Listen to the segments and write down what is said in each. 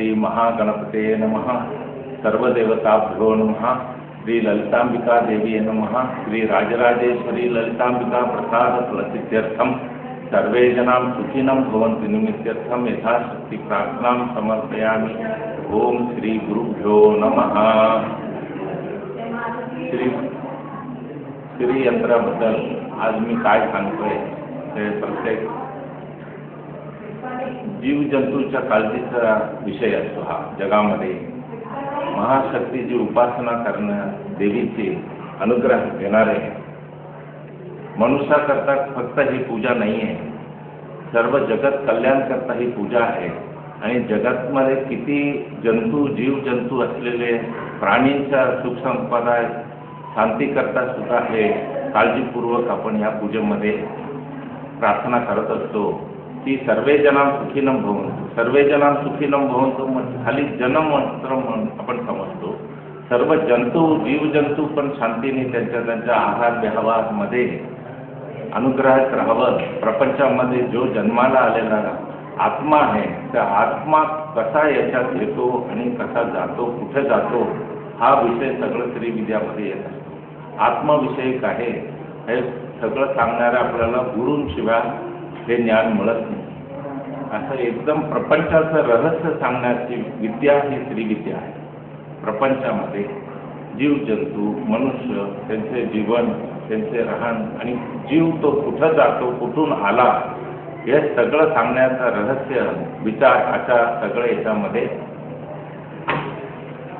श्री महागणपते नमः। सर्वदेवताभ्यो नमः। श्री ललितांबिका देवी नमः। श्री राजराजेश्वरी ललितांबिका प्रसाद फलसिद्ध्यर्थम सर्वे जनां सुखिनं भवन्तु निमित्त्यर्थम यथाशक्ति प्रार्थनां समर्पयामि। ओम श्री गुरुभ्यो नमः। श्री यंत्राबद्दल आज मी काय सांगतोय ते प्रत्येक जीवजंतूच्या काळजीचा विषय असतो हा जगामध्ये। महाशक्तीची उपासना करणं, देवीचे अनुग्रह घेणारे मनुष्याकरता फक्त ही पूजा नाही आहे, सर्व जगत कल्याण करता ही पूजा आहे। आणि जगातमध्ये किती जंतू जीवजंतू असलेले प्राणींच्या सुखसंपदा शांती करता सुद्धा हे काळजीपूर्वक आपण या पूजेमध्ये प्रार्थना करत असतो की सर्वे जनां सुखिनं भवन्तु। सर्वे जनां सुखिनं भवन्तु म्हणजे खाली जनमंत्र म्हणून आपण समजतो। सर्व जंतू जीवजंतू पण शांतीने त्यांच्या आहार विहारामध्ये अनुग्रहात राहावं। प्रपंचामध्ये जो जन्माला आलेला आत्मा आहे त्या आत्मा कसा याच्यात येतो आणि कसा जातो, कुठे जातो, हा विषय सगळं श्रीविद्यामध्ये येत असतो। आत्मविषयक आहे हे सगळं सांगणारे आपल्याला गुरूंशिवाय हे ज्ञान मिळत नाही। असं एकदम प्रपंचाचं रहस्य सांगण्याची विद्या ही श्रीविद्या आहे। प्रपंचामध्ये जीवजंतू मनुष्य त्यांचे जीवन त्यांचे राहण आणि जीव तो कुठं जातो कुठून आला हे सगळं सांगण्याचं रहस्य विचार अशा सगळं याच्यामध्ये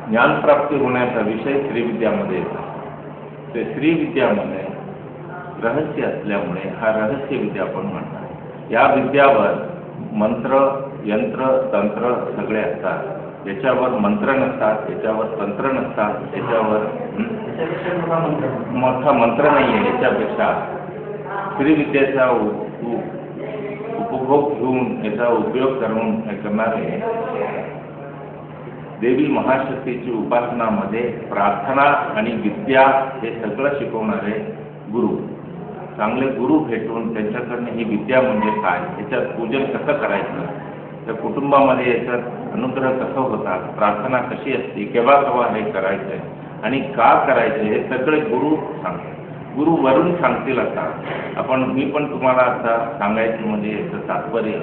ज्ञानप्राप्ती होण्याचा विषय श्रीविद्यामध्ये येतो। ते श्रीविद्यामध्ये रहस्य असल्यामुळे हा रहस्य विद्या आपण म्हणतात। या विद्यावर मंत्र यंत्र तंत्र सगळे असतात। याच्यावर मंत्र नसतात, याच्यावर तंत्र नसतात, याच्यावर मोठा मंत्र नाही आहे। याच्यापेक्षा श्रीविद्येचा उपभोग घेऊन याचा उपयोग करून करणारे देवी महाशक्तीची उपासनामध्ये प्रार्थना आणि विद्या हे सगळं शिकवणारे गुरु, चांगले गुरु भेटून त्यांच्याकडनं ही विद्या म्हणजे काय, याच्यात पूजन कसं करायचं, त्या कुटुंबामध्ये याच्यात अनुग्रह कसं होतात, प्रार्थना कशी असते, केव्हा केव्हा हे करायचं आणि का करायचं हे सगळे गुरु सांगतात। गुरु वरून सांगतील। आता मी पण तुम्हाला आता सांगायचं म्हणजे याचं तात्पर्य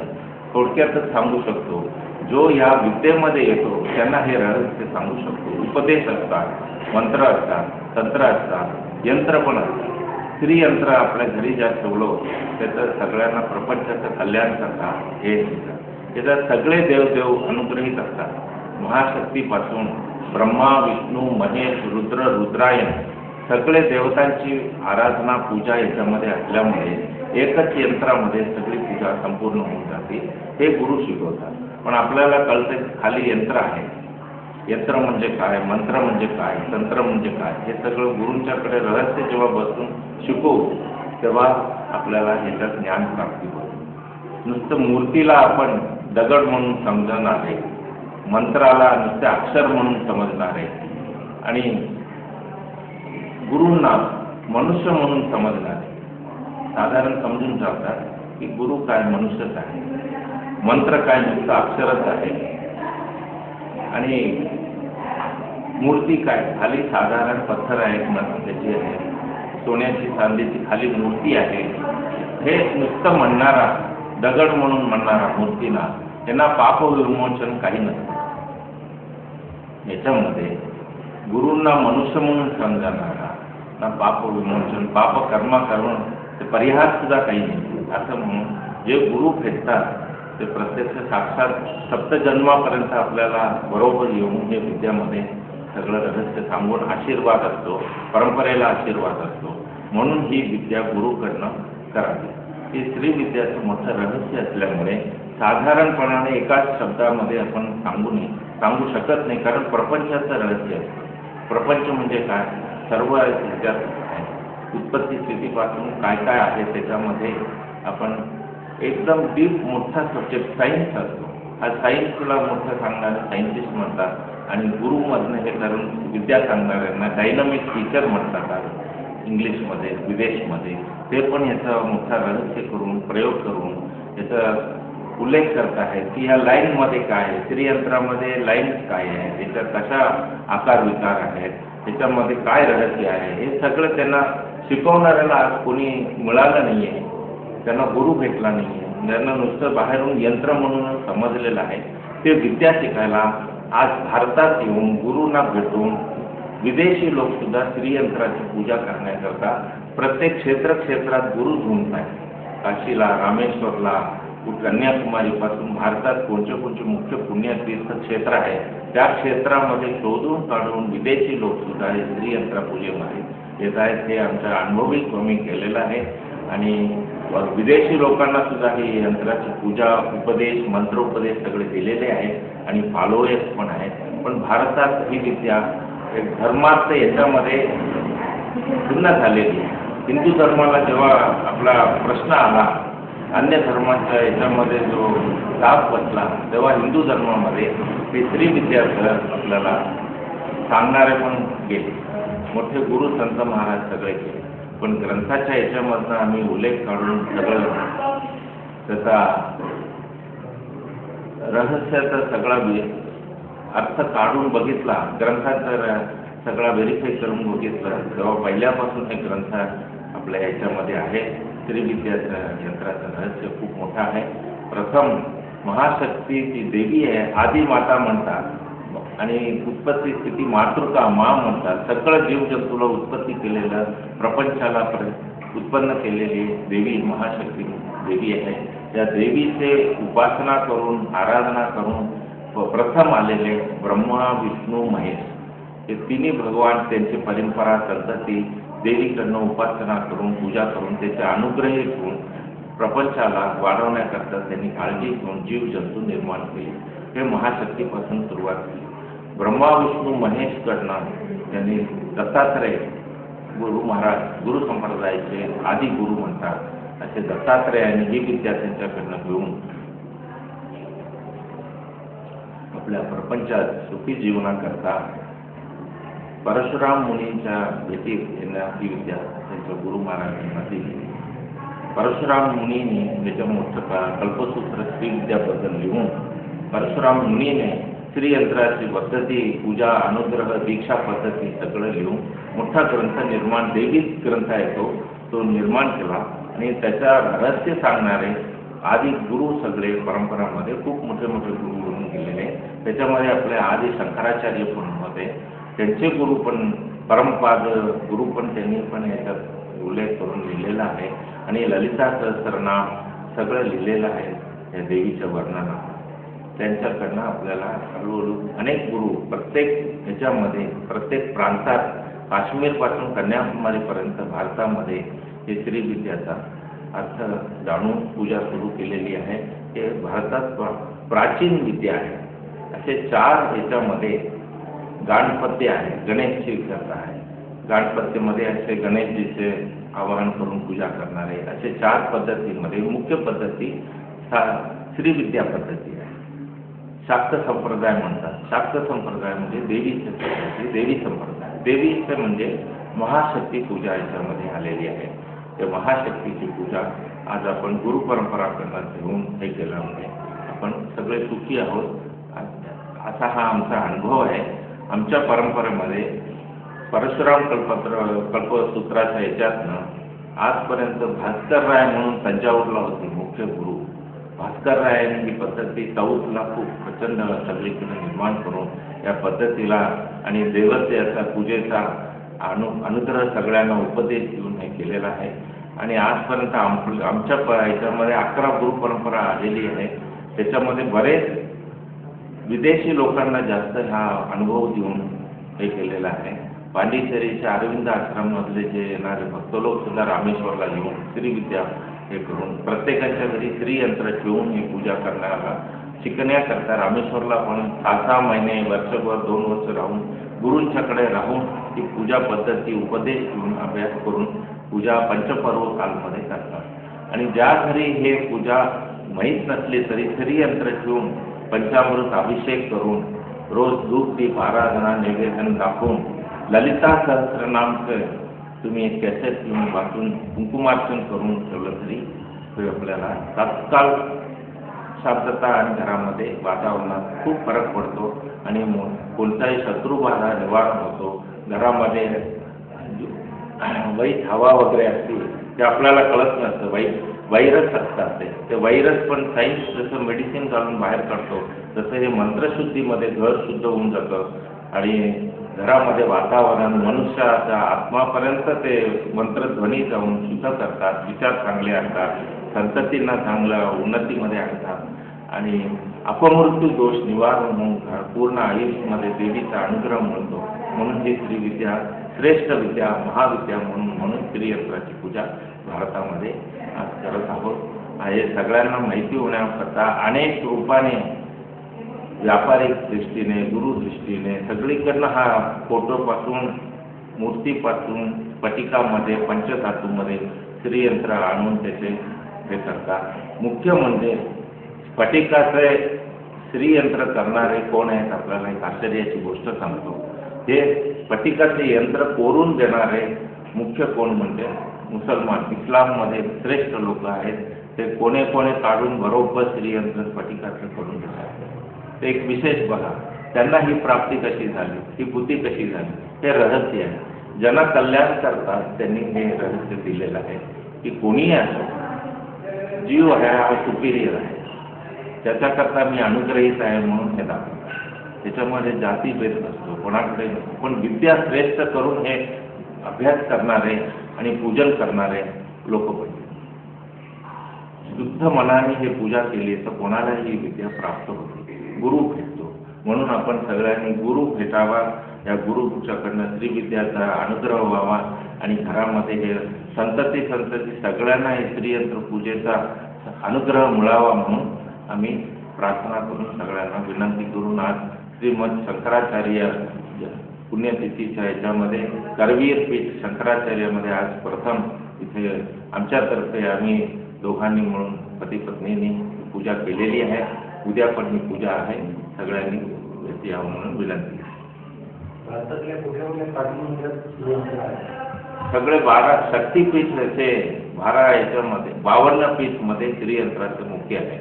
थोडक्यातच सांगू शकतो। जो या विद्येमध्ये येतो त्यांना हे रहस्य सांगू शकतो। उपदेश असतात, मंत्र असतात, तंत्र असतात, यंत्र पण असतात। श्रीयंत्र आपल्या घरी ज्या ठेवलो त्याचं सगळ्यांना प्रपंचाचं कल्याण करतात। हे त्याच्यात सगळे देवदेव अनुग्रहित असतात। महाशक्तीपासून ब्रह्मा विष्णू महेश रुद्र रुद्रायण सगळे देवतांची आराधना पूजा याच्यामध्ये असल्यामुळे एकच यंत्रामध्ये सगळी पूजा संपूर्ण होऊन जाते। हे गुरु शिकवतात। पण आपल्याला कळतं खाली यंत्र आहे, यंत्र म्हणजे काय, मंत्र म्हणजे काय, तंत्र म्हणजे काय, हे सगळं गुरूंच्याकडे रहस्य जेव्हा बसून शिकवू तेव्हा आपल्याला ह्याच्यात ज्ञान प्राप्ती होते। नुसतं मूर्तीला आपण दगड म्हणून समजणार आहे, मंत्राला नुसते अक्षर म्हणून समजणार आहे आणि गुरूंना मनुष्य म्हणून समजणार आहे। साधारण समजून जातात की गुरु काय मनुष्यच आहे, मंत्र काय नुसतं अक्षरच आहे आणि मूर्ती काय खाली साधारण पत्थर आहे, त्याची आहे सोन्याची चांदीची खाली मूर्ती आहे। हे नुसतं म्हणणारा दगड म्हणून म्हणणारा मूर्तीला त्यांना पाप विमोचन काही नसतं। याच्यामध्ये गुरूंना मनुष्य म्हणून समजणारा ना पाप विमोचन पाप कर्म करून ते परिहार सुद्धा काही नाही असं म्हणून जे गुरु भेटतात ते प्रत्यक्ष साक्षात सप्तजन्मापर्यंत आपल्याला बरोबर येऊन हे विद्यामध्ये सगळं रहस्य सांगून आशीर्वाद असतो, परंपरेला आशीर्वाद असतो। म्हणून ही विद्या गुरुकडनं करावी। हे श्रीविद्याचं मोठं रहस्य असल्यामुळे साधारणपणाने एकाच शब्दामध्ये आपण सांगू शकत नाही, कारण प्रपंचाचं रहस्य असतं। प्रपंच म्हणजे काय, सर्व ह्याच्यात उत्पत्ती स्थितीपासून काय काय आहे त्याच्यामध्ये आपण एकदम डीप मोठा सब्जेक्ट सायन्स असतो। हा सायन्सला मोठं सांगणारे सायंटिस्ट म्हणतात आणि गुरुमधनं हे करून विद्या सांगणाऱ्यांना डायनामिक टीचर म्हणतात इंग्लिशमध्ये विदेशमध्ये। ते पण याचा मोठा रहस्य करून प्रयोग करून याचा उल्लेख करत आहेत की या लाईनमध्ये काय आहे, श्रीयंत्रामध्ये लाईन्स काय आहे, त्याच्यात कशा आकार विकार आहेत, त्याच्यामध्ये काय रहस्य आहे, हे सगळं त्यांना शिकवणाऱ्याला आज कोणी मिळालं नाही आहे. त्यांना गुरु भेटला नाही आहे. त्यांना नुसतं बाहेरून यंत्र म्हणून समजलेलं आहे. ते विद्या शिकायला आज भारतात येऊन गुरूंना भेटून विदेशी लोकसुद्धा श्रीयंत्राची पूजा करण्याकरता प्रत्येक क्षेत्रात गुरु झुंबत आहेत. काशीला, रामेश्वरला, कन्याकुमारीपासून भारतात कोणते मुख्य पुण्यतीर्थ क्षेत्र आहे त्या क्षेत्रामध्ये शोधून काढून विदेशी लोकसुद्धा हे श्रीयंत्र पूजेमध्ये येत आहेत. हे आमच्या अनुभवी आम्ही केलेलं आहे आणि विदेशी लोकांना सुद्धा ही यंत्राची पूजा, उपदेश, मंत्रोपदेश सगळे दिलेले आहेत आणि फॉलोअर्स पण आहेत. पण भारतात ही विद्या एक धर्मार्थ याच्यामध्ये भिन्न झालेली आहे. हिंदू धर्माला जेव्हा आपला प्रश्न आला, अन्य धर्माच्या याच्यामध्ये जो दाब बसला, तेव्हा हिंदू धर्मामध्ये हे श्रीविद्याचं आपल्याला सांगणारे पण गेले, मोठे गुरु संत महाराज सगळे गेले. पण ग्रंथाच्या याच्यामधनं आम्ही उल्लेख काढून सगळं त्याचा रहस्याचा सगळा अर्थ काढून बघितला, ग्रंथाचा सगळा व्हेरीफाय करून बघितलं, तेव्हा पहिल्यापासून हे ग्रंथ आपल्या याच्यामध्ये आहे. श्रीविद्याचं यंत्राचं रहस्य खूप मोठं आहे. प्रथम महाशक्तीची देवी आहे, आदी माता म्हणतात आणि उत्पत्ती स्थिती मातृका मा म्हणतात. सगळं जीवजंतूला उत्पत्ती केलेलं, प्रपंचाला उत्पन्न केलेली देवी महाशक्ती देवी आहे. त्या देवीचे उपासना करून, आराधना करून प्रथम आलेले ब्रह्मा, विष्णू, महेश हे तिन्ही भगवान, त्यांची परंपरा संतती देवीकडनं उपासना करून, पूजा करून, त्याचे अनुग्रह घेऊन प्रपंचाला वाढवण्याकरता त्यांनी काळजी घेऊन जीवजंतू निर्माण केले. हे महाशक्तीपासून सुरुवात केली. ब्रह्मा, विष्णू, महेशकडनं त्यांनी दत्तात्रय गुरु महाराज, गुरु संप्रदायाचे आदी गुरु म्हणतात असे दत्तात्रयाने ही विद्या त्यांच्याकडनं घेऊन आपल्या प्रपंचात सुखी जीवनाकरता परशुराम मुनींच्या भेटीत यांना ही विद्या त्यांच्या गुरु महाराजांना दिली. परशुराम मुनीने त्याच्या मोठं कल्पसूत्र श्रीविद्याबद्दल लिहून परशुराम मुनीने श्रीयंत्राची पद्धती, पूजा, अनुग्रह, दीक्षा पद्धती सगळं लिहून मोठा ग्रंथ निर्माण, देवीच ग्रंथ आहे तो निर्माण केला आणि त्याच्या रहस्य सांगणारे आदी गुरु सगळे परंपरामध्ये खूप मोठे गुरु म्हणून गेलेले. त्याच्यामध्ये आपले आदी शंकराचार्य पण होते, त्यांचे गुरु पण परमपाद गुरु पण त्यांनी पण याच्यात उल्लेख करून लिहिलेला आहे आणि ललिता सहस्रनाम सगळं लिहिलेलं आहे या देवीच्या वर्णना. त्यांच्याकडनं आपल्याला हळूहळू अनेक गुरु प्रत्येक ह्याच्यामध्ये, प्रत्येक प्रांतात, काश्मीरपासून कन्याकुमारीपर्यंत भारतामध्ये हे श्रीविद्याचा अर्थ जाणून पूजा सुरू केलेली आहे. हे भारतात प्राचीन विद्या आहे. असे 4 ह्याच्यामध्ये गाणपत्य आहे, गणेशची कथा आहे. गाणपत्यमध्ये असे गणेशजीचे आवाहन करून पूजा करणारे असे 4 पद्धतीमध्ये मुख्य पद्धती श्रीविद्या पद्धती आहे. शाक्त संप्रदाय म्हणतात. शाक्त संप्रदाय म्हणजे देवीचे पद्धती, देवी संप्रदाय. देवीचे म्हणजे महाशक्ती पूजा याच्यामध्ये आलेली आहे. त्या महाशक्तीची पूजा आज आपण गुरु परंपराकडनं घेऊन हे केल्यामुळे आपण सगळे सुखी आहोत असा हा आमचा अनुभव आहे. आमच्या परंपरेमध्ये परशुराम कल्पसूत्राच्या याच्यातनं आजपर्यंत भास्करराय म्हणून तंजावरला होते मुख्य गुरु. भास्कररायांनी ही पद्धती साऊथला खूप प्रचंड सगळीकडे निर्माण करून या पद्धतीला आणि देवतेचा पूजेचा अनुग्रह सगळ्यांना उपदेश देऊन हे केलेला आहे. आणि आजपर्यंत आमच्या ह्याच्यामध्ये 11 गुरु परंपरा आलेली आहे. त्याच्यामध्ये बरेच विदेशी लोकांना जास्त हा अनुभव देऊन हे केलेलं आहे. पांडिचेरीच्या अरविंद आश्रममधले जे येणारे भक्त लोक सुद्धा रामेश्वरला येऊन श्रीविद्या हे करून प्रत्येकाच्या घरी श्रीयंत्र ठेवून ही पूजा करण्याला शिकण्याकरता रामेश्वरला पण 6 महिने, वर्षभर, 2 वर्ष राहून गुरूंच्याकडे राहून ती पूजा पद्धती, उपदेश घेऊन, अभ्यास करून पूजा पंचपर्व कालमध्ये करतात. आणि ज्या घरी हे पूजा माहीत नसली तरी श्रीयंत्र ठेवून पंचामृत अभिषेक करून रोज दूध, दीप, आराधना, निवेदन दाखवून ललिता सहस्रनामचं तुम्ही एक कॅसेट घेऊन वाचून कुंकुमार्चन करून ठेवलं तरी ते आपल्याला तात्काळ शांतता आणि घरामध्ये वातावरणात खूप फरक पडतो आणि कोणताही शत्रुबाधा निवारण होतो. घरामध्ये वाईट हवा वगैरे असते ते आपल्याला कळत नसतं. व्हायरस असतात ते व्हायरस पण सायन्स जसं मेडिसिन घालून बाहेर काढतो तसं हे मंत्रशुद्धीमध्ये घर शुद्ध होऊन जातं आणि घरामध्ये वातावरण मनुष्याच्या आत्मापर्यंत ते मंत्रध्वनी जाऊन शुद्ध करतात. विचार चांगले आणतात, संततींना चांगलं उन्नतीमध्ये आणतात आणि अपमृत्यू दोष निवारण होऊन पूर्ण आयुष्यामध्ये देवीचा अनुग्रह मिळतो. म्हणून ही श्रीविद्या श्रेष्ठ विद्या महाविद्या म्हणून श्रीयंत्राची पूजा भारतामध्ये आज करत आहोत. हे सगळ्यांना माहिती होण्याकरता अनेक रूपाने व्यापारिक दृष्टीने गुरु दृष्टीने सगळीकडनं हा फोटोपासून मूर्तीपासून स्फटिकामध्ये पंचधातूमध्ये श्रीयंत्र आणून त्याचे हे करतात. मुख्य म्हणजे स्फटिकाचे श्रीयंत्र करणारे कोण आहेत आपल्याला एक आश्चर्याची गोष्ट सांगतो. हे स्फटिकाचे यंत्र कोरून देणारे मुख्य कोण म्हणजे मुसलमान इस्लाममध्ये श्रेष्ठ लोक आहेत. ते कोणे काढून बरोबर श्रीयंत्र स्फटिकाचं करून देतात. ते एक विशेष बघा, त्यांना ही प्राप्ती कशी झाली, ही बुद्धी कशी झाली, हे रहस्य आहे. ज्यांना कल्याण करतात त्यांनी हे रहस्य दिलेलं आहे की कोणीही असो जीव आहे हा सुपिरियर आहे, त्याच्याकरता मी अनुग्रहित आहे म्हणून हे दाखवतात. त्याच्यामध्ये जातीभेद नसतो, कोणाकडे नसतो, पण विद्या श्रेष्ठ करून हे अभ्यास करणारे आणि पूजन करणारे लोक पाहिजे. शुद्ध मनाने हे पूजा केली तर कोणालाही विद्या प्राप्त होते, गुरु भेटतो. म्हणून आपण सगळ्यांनी गुरु भेटावा, या गुरुच्याकडनं श्रीविद्याचा अनुग्रह व्हावा आणि घरामध्ये हे संतती सगळ्यांना हे श्रीयंत्र पूजेचा अनुग्रह मिळावा म्हणून आम्ही प्रार्थना करून सगळ्यांना विनंती करून आज श्रीमद शंकराचार्य पुण्यतिथीच्या ह्याच्यामध्ये करवीर पीठ शंकराचार्यामध्ये आज प्रथम इथे आमच्यातर्फे आम्ही दोघांनी मिळून पती पत्नींनी पूजा केलेली आहे. उद्या पण ही पूजा आहे, सगळ्यांनी भेट यावं म्हणून विनंती. सगळे 12 शक्तीपीठ ते 12 याच्यामध्ये 52 पीठमध्ये श्रीयंत्राचं मुख्य आहे.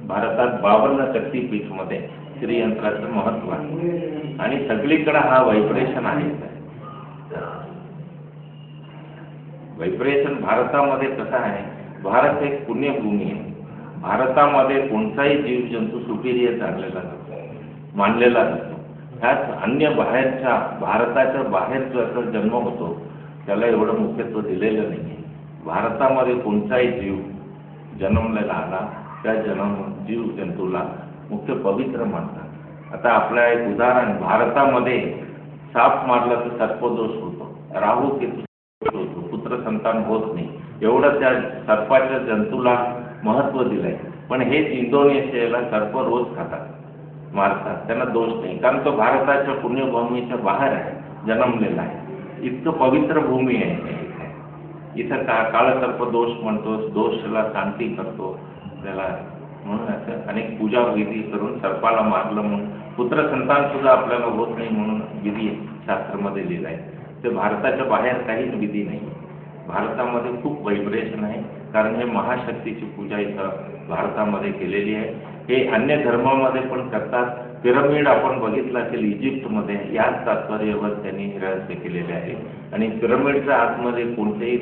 भारतात 52 शक्तीपीठमध्ये श्रीयंत्राचं महत्त्व आहे आणि सगळीकडे हा व्हायब्रेशन आहे. व्हायब्रेशन भारतामध्ये कसं आहे, भारत एक पुण्यभूमी आहे. भारतामध्ये कोणताही जीवजंतू सुपिरियर मानलेला नसतो. ह्याच अन्य बाहेरच्या भारताच्या बाहेर जो असा जन्म होतो त्याला एवढं मुख्यत्व दिलेलं नाही आहे. भारतामध्ये कोणताही जीव जन्मलेला आला त्या जीव जंतूला मुख्य पवित्र मानतात. आता आपलं एक उदाहरण, भारतामध्ये साप मारला तर सर्पदोष होतो, राहू केतू होतो, पुत्र संतान होत नाही, एवढं त्या सर्पाच्या जंतूला महत्त्व दिलंय. पण हेच इंडोनेशियाला सर्प रोज खातात, मारतात, त्यांना दोष नाही, कारण तो भारताच्या पुण्यभूमीच्या बाहेर आहे, जन्मलेला आहे. इतकं पवित्र भूमी आहे इथं काळसर्प दोष म्हणतो, दोषला शांती करतो त्याला. म्हणून असं अनेक पूजा विधी करून सर्पाला मारलं म्हणून पुत्र संतान सुद्धा आपल्याला होत नाही म्हणून विधी शास्त्रामध्ये लिहिलं आहे. ते भारताच्या बाहेर काहीच विधी नाही. भारतामध्ये खूप व्हायब्रेशन आहे, कारण हे महाशक्तीची पूजा इथं भारतामध्ये केलेली आहे. हे अन्य धर्मामध्ये पण करतात. पिरामिड आपण बघितलं असेल इजिप्तमध्ये, याच तात्पर्यावर त्यांनी रहस्य केलेले आहे. आणि पिरामिडच्या आतमध्ये कोणतीही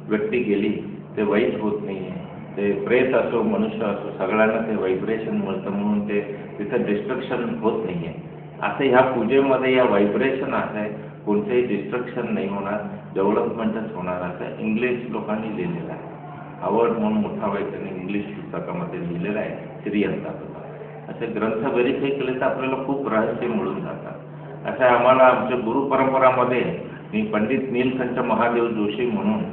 व्यक्ती गेली ते वाईट होत नाही आहे. ते प्रेत असो मनुष्य असो सगळ्यांना ते व्हायब्रेशन मिळतं, म्हणून ते तिथं डिस्ट्रक्शन होत नाही आहे. असं ह्या पूजेमध्ये या व्हायब्रेशन असं आहे, कोणतेही डिस्ट्रक्शन नाही होणार, डेव्हलपमेंटच होणार असं इंग्लिश लोकांनी लिहिलेलं आहे. हावर्ड म्हणून मोठा वैज्ञानिक इंग्लिश पुस्तकामध्ये लिहिलेलं आहे श्रीयंत्राचं. असे ग्रंथ व्हेरीफाय केले तर आपल्याला खूप रहस्य मिळून जातात. असं आम्हाला आमच्या गुरु परंपरामध्ये मी पंडित नीलकंठ महादेव जोशी म्हणून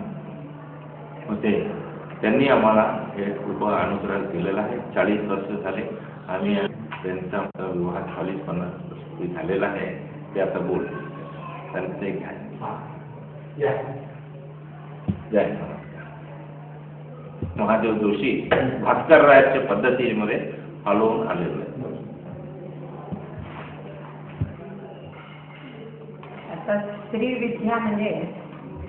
होते, त्यांनी आम्हाला हे खूप अनुग्रह केलेला आहे. 40 वर्ष झाले आम्ही त्यांचा विवाह 40-50 वर्ष झालेला आहे. ते आता बोलतो त्यांचे घ्या. जय महादेव जोशी भास्कर रायाच्या पद्धतीमध्ये फॉलो होऊन आलेलो आहे. आता स्त्री विद्या म्हणजे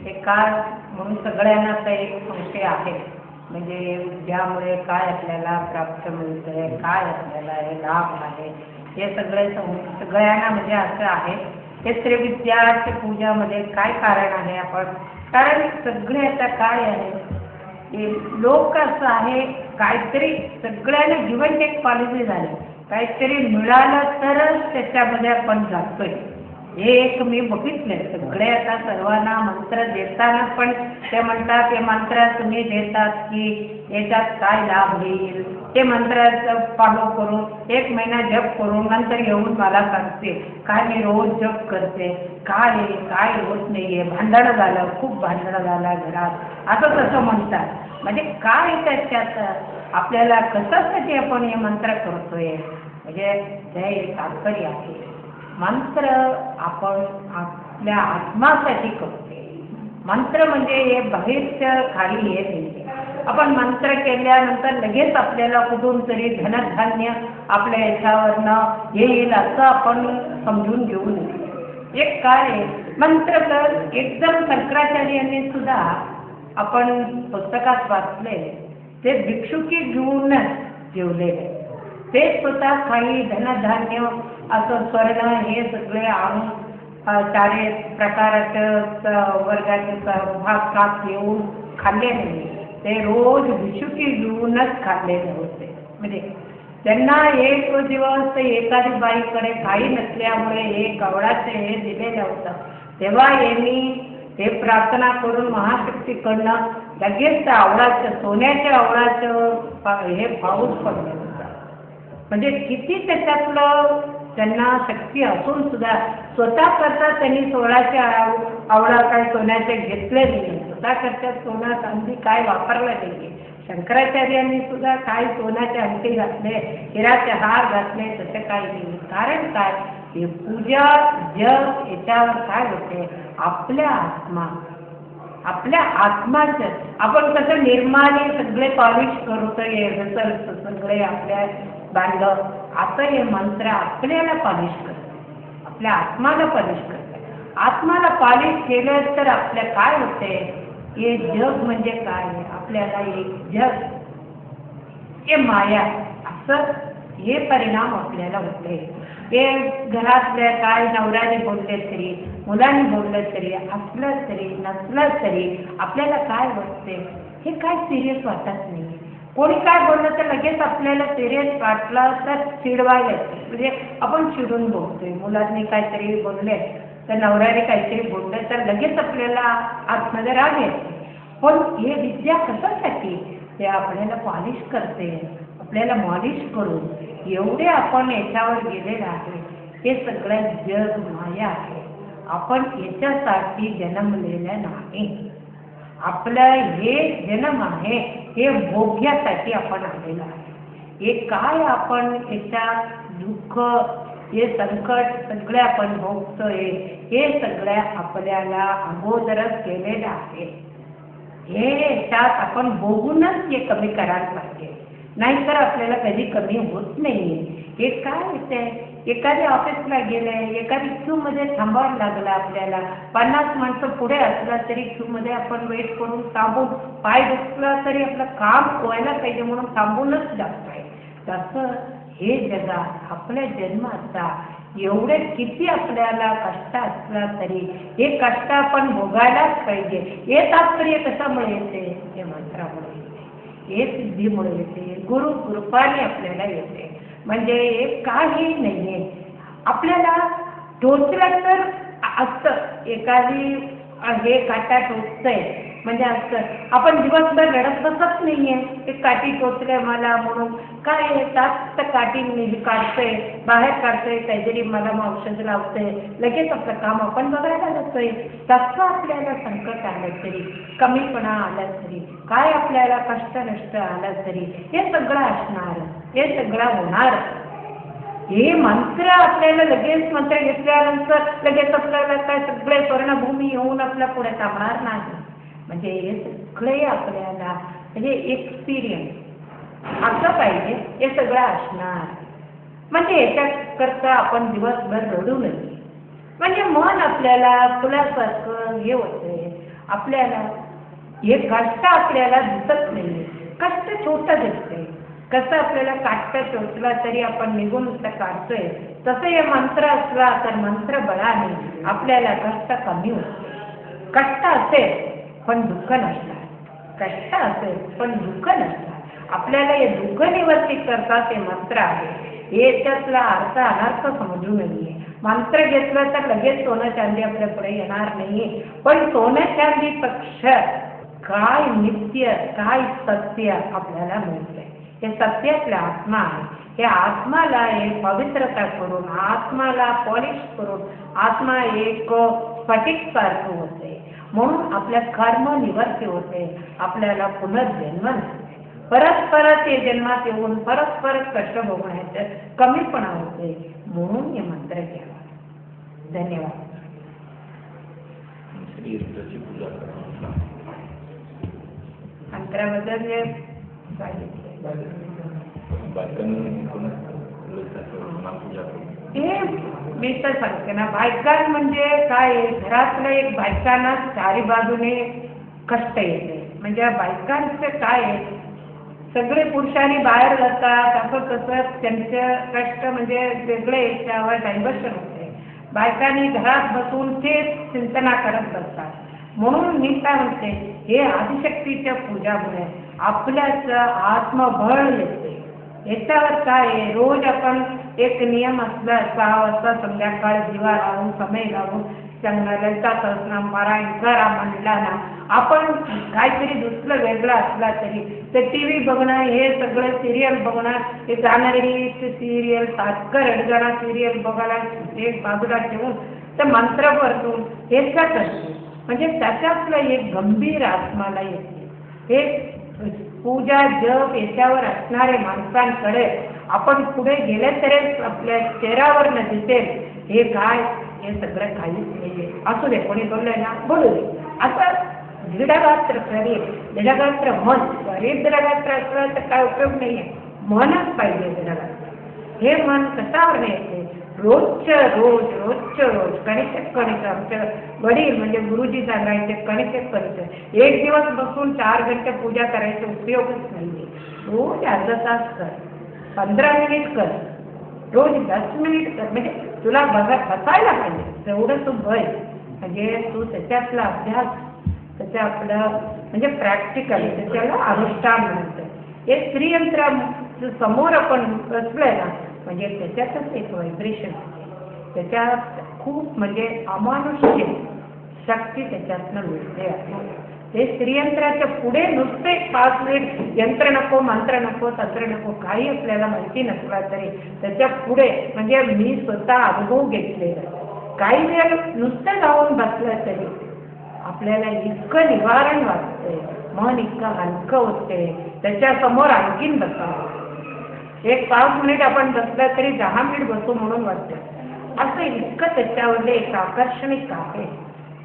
हे काय म्हणून सगळ्यांना एक संशय आहे म्हणजे ज्यामुळे काय आपल्याला प्राप्त मिळतंय, काय आपल्याला हे लाभ आहे, हे सगळ्यांना म्हणजे असं आहे. हे त्रिविद्याच्या पूजामध्ये काय कारण आहे आपण, कारण सगळे आता काय आहे, लोक असं आहे काहीतरी सगळ्यांना गिव्हन टेक पॉलिसी झाली, काहीतरी मिळालं तरच त्याच्यामध्ये आपण जातोय. हे एक मी बघितलंय. सगळे आता सर्वांना मंत्र देताना पण ते म्हणतात हे मंत्र तुम्ही देतात की याच्यात काय लाभ होईल, ते मंत्र फॉलो करून 1 महिना जप करून नंतर येऊन मला सांगते काय मी रोज जप करते, काय होत नाहीये, भांडणं झालं, खूप भांडणं झालं घरात, असं तसं म्हणतात. म्हणजे काय त्याच्यात आपल्याला कशासाठी आपण हे मंत्र करतोय, म्हणजे हे तात्पर्य आहे. मंत्र आपण आपल्या आत्मासाठी करतोय. मंत्र म्हणजे हे बाहेरच्या खाली येत नाही. आपण मंत्र केल्यानंतर लगेच आपल्याला कुठून तरी धनधान्य आपल्या याच्यावरनं येईल असं आपण समजून घेऊ नये. एक काय मंत्र तर एकदम शंकराचार्यांनी सुद्धा आपण पुस्तकात वाचले, ते भिक्षुकी घेऊनच जेवलेले. ते स्वतः काही धनधान्य असं स्वर्ण हे सगळे आणून 4 प्रकारच्या वर्गाचे भाग येऊन खाल्ले नाही. ते रोज भिक्षुकी घेऊनच खाल्लेले होते. म्हणजे त्यांना एक दिवस एखादी बाईकडे काही नसल्यामुळे हे कवडाचे हे दिलेलं होतं, तेव्हा यांनी हे प्रार्थना करून महाशक्तीकडनं लगेच त्या आवळाचं, सोन्याच्या आवळाचं हे पाऊस पडलं होतं. म्हणजे किती त्याच्यातलं त्यांना शक्ती असून सुद्धा स्वतः करता त्यांनी 16च्या आवळा काय सोन्याचे घेतले नाही, स्वतः करता सोना चांदी काय वापरला नाही. शंकराचार्यांनी सुद्धा काय सोन्याचे अंगठी घातले, हिराचे हार घातले, तसे काही नाही. कारण काय, हे पूजा जग याच्यावर काय होते, आपल्या आत्माचं आपण कसं निर्माणे सगळे पॉलिश करतोय, सगळे आपल्या बांधव, आता हे मंत्र आपल्याला पॉलिश करतात, आपल्या आत्माला पॉलिश करतात. आत्माला पॉलिश केलं तर आपल्या काय होते, हे जग म्हणजे काय, आपल्याला एक जग हे माया असं हे परिणाम आपल्याला होते. हे घरातल्या काय नवऱ्याने बोलले तरी, मुलांनी बोललं तरी, असलं तरी नसलं तरी आपल्याला काय वाटते, हे काय सिरियस वाटत नाही. कोणी काय बोललं तर लगेच आपल्याला सिरियस वाटलं तर चिडवायला येते. म्हणजे आपण चिडून बोलतोय, मुलांनी काहीतरी बोलले तर नवऱ्याने काहीतरी बोललं तर लगेच आपल्याला आतमध्ये राग येते. पण हे विद्या कशासाठी, ते आपल्याला पॉलिश करते, आपल्याला मॉलिश करून एवढे आपण याच्यावर गेलेलं आहे. हे सगळं जग माया आहे, आपण याच्यासाठी जन्मलेलं नाही. आपलं हे जन्म आहे हे भोग्यासाठी आपण आलेलं आहे. हे काय आपण याच्या दुःख, हे संकट सगळे आपण भोगतोय, हे सगळ्या आपल्याला अगोदरच केलेलं आहे. हे याच्यात आपण बघूनच हे कमी करायला पाहिजे, नाहीतर आपल्याला कधी कमी होत नाही. हे काय होते, एखाद्या ऑफिसला गेले, एखादी क्यूमध्ये थांबावं लागलं, आपल्याला 50 माणसं पुढे असला तरी क्यूमध्ये आपण वेट करून थांबून, पाय दुखला तरी आपलं काम व्हायला पाहिजे म्हणून थांबूनच जातोय. तसं हे जगात आपल्या जन्माचा एवढे किती आपल्याला कष्ट असला तरी हे कष्ट आपण भोगायलाच पाहिजे. हे तात्पर्य कशामुळे येते, हे मंत्रामुळे येते, हे सिद्धीमुळे येते, गुरु कृपाने आपल्याला येते. म्हणजे काही नाहीये, आपल्याला टोचलं तर असतं, एखादी हे काटा टोचतंय म्हणजे असतं, आपण दिवसभर रडत बसत नाहीये ते काठी टोचले मला म्हणून. काय येतात तर काठी काढतंय, बाहेर काढतंय, काहीतरी मला औषध लावतंय, लगेच आपलं काम आपण बघायला जातोय. तसं आपल्याला संकट आलं तरी, कमीपणा आला तरी, काय आपल्याला कष्ट नष्ट आलं तरी हे सगळं असणार, हे सगळं होणार. हे मंत्र आपल्याला लगेच मंत्र घेतल्यानंतर लगेच आपल्याला काय सगळे स्वर्णभूमी येऊन आपल्या पुढे थांबणार नाही. म्हणजे हे सगळे आपल्याला म्हणजे एक्सपिरियन्स असं पाहिजे, हे सगळं असणार. म्हणजे याच्याकरता आपण दिवसभर रडू नये. म्हणजे मन आपल्याला फुलासारखं हे होतंय, आपल्याला हे कष्ट आपल्याला दिसत नाही. कष्ट छोटं दिसते. कसं आपल्याला काटतं टोचला तरी आपण निघून नुसतं काढतोय, तसं हे मंत्र असला तर मंत्र बळाने आपल्याला कष्ट कमी होते. कष्ट असेल पण दुःख नसणार, कष्ट असेल पण दुःख नसणार. आपल्याला हे दुःख निवर्ती करतात ते मंत्र आहे. याच्यातला अर्थ अनर्थ समजू नये. मंत्र घेतलं तर लगेच सोनं चांदी आपल्या पुढे येणार नाही, पण सोनं चांदी पेक्षा काय नित्य काय सत्य आपल्याला मिळते. हे सत्य आपल्या आत्मा आहे. हे आत्माला एक पवित्रता करून, आत्माला पॉलिश करून आत्मा एक स्फटिक सारखं होते. म्हणून आपल्या कर्म निवर्ती होते. आपल्याला पुनर्जन्म नसते. परत हे जन्मात येऊन परत कष्ट भोगण्याचं कमीपणा होते. म्हणून हे मंत्र घ्यावा. धन्यवाद. मंत्राबद्दल जे हे मी तर सांगते ना, बायकां म्हणजे काय, घरातलं एक बायकांना चारी बाजूने कष्ट येते. म्हणजे बायकांचं काय आहे, सगळे पुरुषांनी बाहेर जातात असं तसं त्यांचं कष्ट म्हणजे वेगळे याच्यावर डायव्हर्शन होते. बायकांनी घरात बसून तेच चिंतना करत बसतात. म्हणून मी काय म्हणते, हे आदिशक्तीच्या पूजामुळे आपल्याच आत्मबळ येते. याच्यावर काय आहे, रोज आपण एक नियम असला 6 वाजता संध्याकाळ दिवा लावून समय लावून ललिता सहस्रनाम पारायण करा म्हटला ना, आपण काहीतरी दुसरं वेगळं असला तरी ते TV बघणं, हे सगळं सिरियल बघणं, हे जाणारी सिरियल तात्कर अडगणा सिरियल बघायला एक बाजूला ठेवून तर मंत्र परतून हे करतो. म्हणजे त्याच्यातलं एक गंभीर आत्माला येते. हे पूजा जप याच्यावर असणारे माणसांकडे आपण पुढे गेले तरीच आपल्या चेहऱ्यावर न दिसेल हे काय, हे सगळं काहीच नाहीये. असू दे, कोणी बोललंय ना बोलू दे. असं दृढगात्र शरीर, दृढगात्र मन. शरीर दृढगात्र असलं तर काय उपयोग नाहीये. मनच पाहिजे दृढगात्र. हे मन कशावर येते, रोजच्या रोज कणिक आमच्या वडील म्हणजे गुरुजी सांगायचे कणिक. एक दिवस बसून 4 घंटे पूजा करायचा उपयोगच नाहीये. रोज अर्धा तास कर, 15 मिनिट कर, रोज 10 मिनिट कर. म्हणजे तुला बसायला पाहिजे तेवढं तू बस. म्हणजे तू त्याच्यातला अभ्यास, त्याच्या आपलं म्हणजे प्रॅक्टिकल, त्याच्याला अनुष्ठान म्हणतं. हे श्रीयंत्राच्या समोर आपण बसलोय ना, म्हणजे त्याच्यातच एक व्हायब्रेशन, त्याच्यात खूप म्हणजे अमानुष्य शक्ती त्याच्यातनं मिळते आहे. ते श्रीयंत्राच्या पुढे नुसते 5 मिनिट यंत्र नको, मंत्र नको, तंत्र नको, काही आपल्याला माहिती नसला तरी त्याच्या पुढे म्हणजे मी स्वतः अनुभव घेतलेला. काही वेळ नुसतं जाऊन बसलं तरी आपल्याला इतकं निवारण वाटतंय, मन इतकं हलकं होते. त्याच्यासमोर आणखीन बसावं. एक 5 मिनिट आपण बसलं तरी 10 मिनिट बसू म्हणून वाटतं. असं इतकं त्याच्यावर एक आकर्षणिक आहे.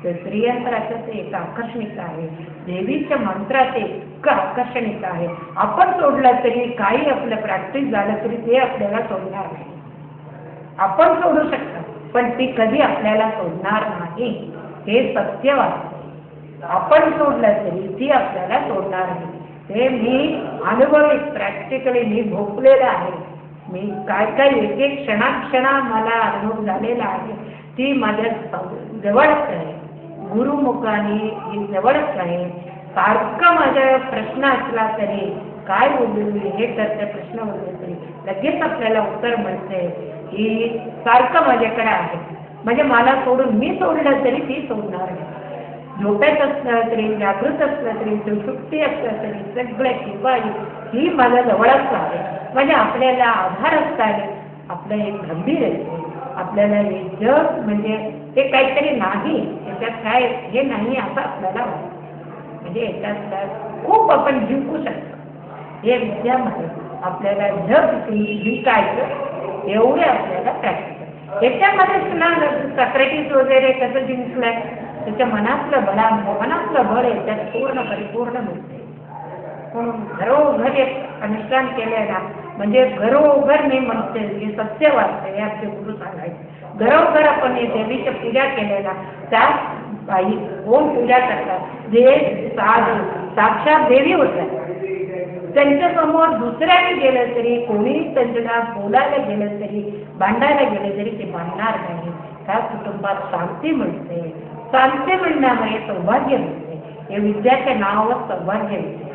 ते श्रीयंत्राचं ते एक आकर्षणिक आहे. देवीच्या मंत्रात इतकं आकर्षणिक आहे. आपण सोडलं तरी काही आपलं प्रॅक्टिस झालं तरी ते आपल्याला सोडणार नाही. आपण सोडू शकतो पण ती कधी आपल्याला सोडणार नाही. हे सत्य वाटतं. आपण सोडलं तरी ती आपल्याला सोडणार नाही. हे मी अनुभवित प्रॅक्टिकली मी भोगलेलं आहे. मी काय एक क्षणा मला अनुभव झालेला आहे. ती माझ्या जवळच आहे, गुरुमुखाने जवळच आहे. सारखं माझा प्रश्न असला तरी काय बोलू हे करते, प्रश्न बोलले तरी लगेच आपल्याला उत्तर मिळते की सारखं माझ्याकडे आहे. म्हणजे मला सोडून मी सोडलं तरी ती सोडणार नाही. झोपेत असलं तरी, जागृत असलं तरी, सुषुप्ती असलं तरी सगळं किंवा ही माझ्या जवळच आहे. म्हणजे आपल्याला आधार असताना आपलं एक गंभीर आहे. आपल्याला हे जग म्हणजे ते काहीतरी नाही, याच्यात काय हे नाही असं आपल्याला वाटतं. म्हणजे याच्यात खूप आपण जिंकू शकतो. हे विद्यामध्ये आपल्याला जग जिंकायचं एवढे आपल्याला प्रॅक्टिस. याच्यामध्येच ना सॉक्रेटिस वगैरे कसं जिंकलंय, त्याच्या मनातलं मनातलं बळ आहे त्यात पूर्ण परिपूर्ण मिळते. म्हणून घरोघर एक अनुष्ठान केलंय ना, म्हणजे घरोघर मी म्हणते हे सत्य वाटतं. हे आपले गुरु सांगायचे घरोघर आपण हे देवीची पूजा केलेला त्यात बाई कोण पूजा करतात, जे साक्षात देवी होतात. त्यांच्या समोर दुसऱ्याने गेलं तरी, कोणी त्यांच्या बोलायला गेलं तरी, भांडायला गेलं तरी ते भांडणार नाही. त्या कुटुंबात शांती मिळते. शांती मिळण्यामुळे सौभाग्य मिळते. हे विद्याच्या नावावर सौभाग्य मिळते.